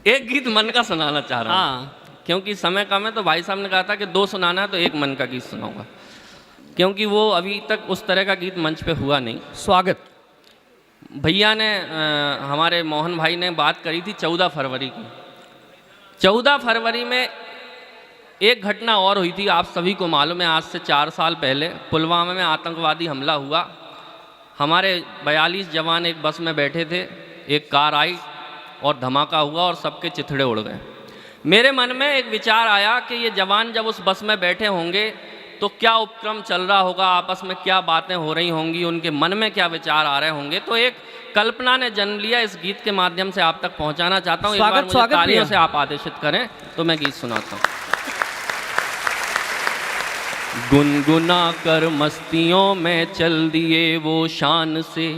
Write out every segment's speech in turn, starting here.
एक गीत मन का सुनाना चाह रहा हूँ। हाँ, क्योंकि समय कम है तो भाई साहब ने कहा था कि 2 सुनाना है तो एक मन का गीत सुनाऊंगा, क्योंकि वो अभी तक उस तरह का गीत मंच पे हुआ नहीं। स्वागत। भैया ने हमारे मोहन भाई ने बात करी थी 14 फरवरी की। 14 फरवरी में एक घटना और हुई थी, आप सभी को मालूम है। आज से 4 साल पहले पुलवामा में आतंकवादी हमला हुआ। हमारे 42 जवान एक बस में बैठे थे, एक कार आई और धमाका हुआ और सबके चिथड़े उड़ गए। मेरे मन में एक विचार आया कि ये जवान जब उस बस में बैठे होंगे तो क्या उपक्रम चल रहा होगा, आपस में क्या बातें हो रही होंगी, उनके मन में क्या विचार आ रहे होंगे। तो एक कल्पना ने जन्म लिया, इस गीत के माध्यम से आप तक पहुंचाना चाहता हूँ। एक बार मुझे तालियों से आप आदेशित करें तो मैं गीत सुनाता हूँ। गुनगुना कर मस्तियों में चल दिए वो शान से,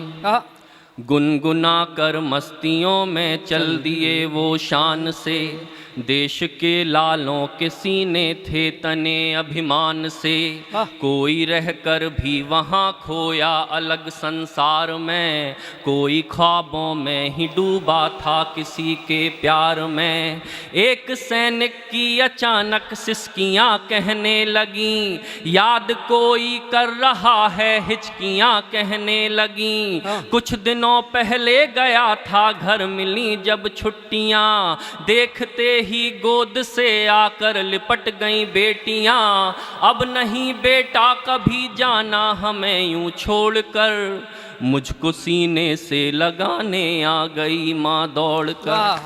गुनगुना कर मस्तियों में चल दिए वो शान से, देश के लालों के सीने थे तने अभिमान से, कोई रहकर भी वहाँ खोया अलग संसार में, कोई ख्वाबों में ही डूबा था किसी के प्यार में। एक सैनिक की अचानक सिसकियाँ कहने लगीं, याद कोई कर रहा है हिचकियाँ कहने लगीं, कुछ दिनों पहले गया था घर मिली जब छुट्टियाँ, देखते ही गोद से आकर लिपट गई बेटियां, अब नहीं बेटा कभी जाना हमें यूं छोड़कर, मुझको सीने से लगाने आ गई माँ दौड़कर।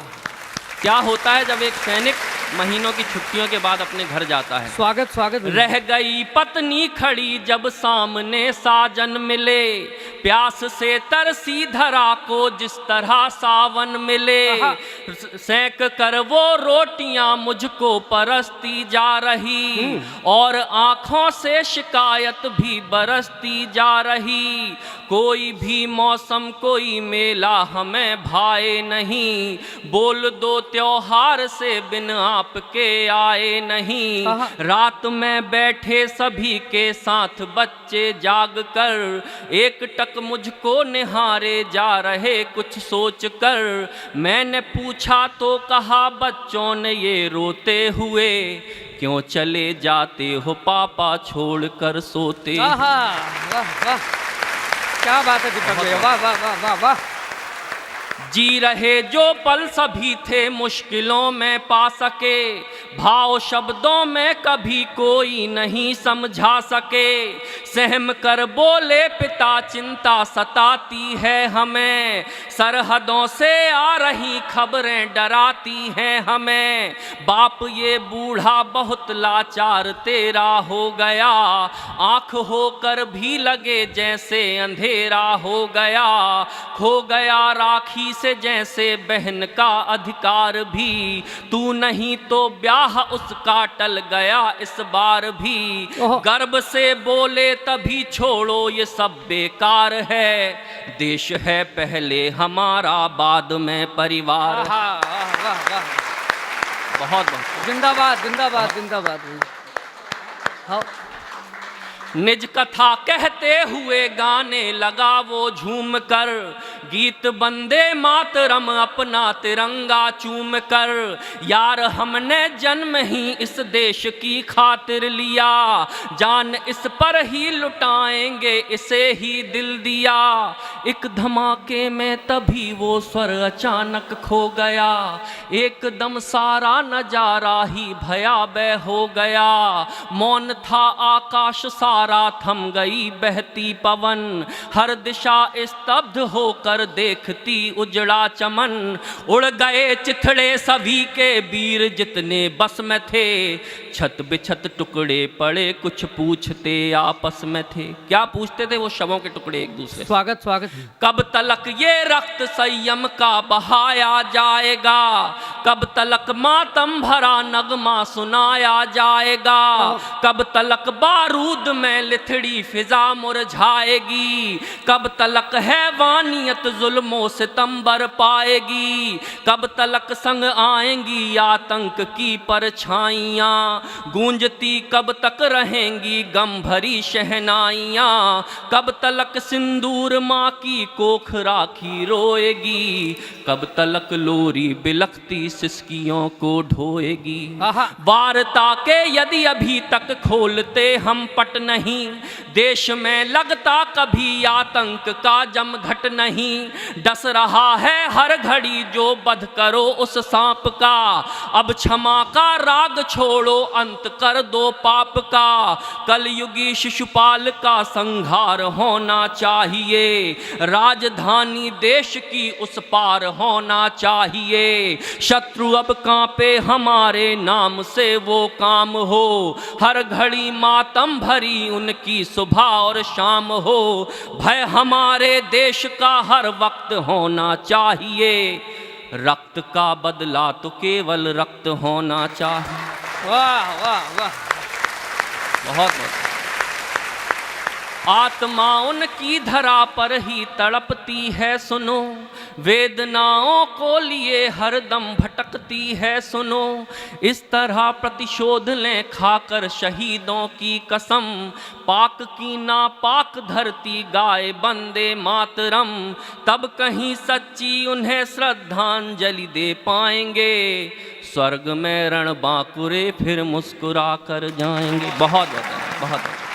क्या होता है जब एक सैनिक महीनों की छुट्टियों के बाद अपने घर जाता है। स्वागत स्वागत। रह गई पत्नी खड़ी जब सामने साजन मिले, प्यास से तरसी धरा को जिस तरह सावन मिले, सेंक कर वो रोटियां मुझको परसती जा रही, और आंखों से शिकायत भी बरसती जा रही, कोई भी मौसम कोई मेला हमें भाए नहीं, बोल दो त्योहार से बिन आपके आए नहीं, रात में बैठे सभी के साथ बच्चे जाग कर, एक टक मुझको निहारे जा रहे कुछ सोच कर, मैंने पूछा तो कहा बच्चों ने ये रोते हुए, क्यों चले जाते हो पापा छोड़ कर सोते। वाह वाह, क्या बात है दीपक भैया, वाह वाह वाह वाह वाह। जी रहे जो पल सभी थे मुश्किलों में पा सके, भाव शब्दों में कभी कोई नहीं समझा सके, सहम कर बोले पिता चिंता सताती है हमें, सरहदों से आ रही खबरें डराती हैं हमें, बाप ये बूढ़ा बहुत लाचार तेरा हो गया, आँख होकर भी लगे जैसे अंधेरा हो गया, खो गया राखी से जैसे बहन का अधिकार भी, तू नहीं तो ब्याह उसका टल गया इस बार भी, गर्व से बोले तभी छोड़ो ये सब बेकार है, देश है पहले हमारा बाद में परिवार। वाह वाह वाह, बहुत बहुत जिंदाबाद जिंदाबाद जिंदाबाद। हाँ, निज कथा कहते हुए गाने लगा वो झूम कर, गीत बंदे मातरम अपना तिरंगा चूम कर, यार हमने जन्म ही इस देश की खातिर लिया, जान इस पर ही लुटाएंगे इसे ही दिल दिया, एक धमाके में तभी वो स्वर अचानक खो गया, एकदम सारा नजारा ही भयावह हो गया, मौन था आकाश सारा थम गई बहती पवन, हर दिशा स्तब्ध होकर देखती उजड़ा चमन, उड़ गए चिथड़े सभी के वीर जितने बस में थे, छत बिछत टुकड़े पड़े कुछ पूछते आपस में थे। क्या पूछते थे वो शवों के टुकड़े एक दूसरे। स्वागत स्वागत। कब तलक ये रक्त संयम का बहाया जाएगा, कब तलक मातम भरा नगमा सुनाया जाएगा, कब तलक बारूद में लिथड़ी फिजा मुरझाएगी, कब तलक हैवानियत हुकूमत जुल्मों सितम बर पाएगी, कब तलक संग आएंगी आतंक की परछाइयाँ, गूंजती कब तक रहेंगी गम भरी शहनाइयाँ, कब तलक सिंदूर माँ की कोख राखी रोएगी, कब तलक लोरी बिलखती सिसकियों को ढोएगी। वार्ता के यदि अभी तक खोलते हम पट नहीं, देश में लगता कभी आतंक का जमघट नहीं, डस रहा है हर घड़ी जो बध करो उस सांप का, अब क्षमा का राग छोड़ो अंत कर दो पाप का, कलयुगी शिशुपाल का संहार होना चाहिए, राजधानी देश की उस पार होना चाहिए, शत्रु अब कांपे हमारे नाम से वो काम हो, हर घड़ी मातम भरी उनकी सुबह और शाम हो, भय हमारे देश का हर वक्त होना चाहिए, रक्त का बदला तो केवल रक्त होना चाहिए। वाह वाह वाह, बहुत बहुत। आत्मा उनकी धरा पर ही तड़पती है सुनो, वेदनाओं को लिए हरदम भटकती है सुनो, इस तरह प्रतिशोध लें खाकर शहीदों की कसम, पाक की नापाक धरती गाए बंदे मातरम, तब कहीं सच्ची उन्हें श्रद्धांजलि दे पाएंगे, स्वर्ग में रण बांकुरे फिर मुस्कुरा कर जाएंगे। बहुत बहुत।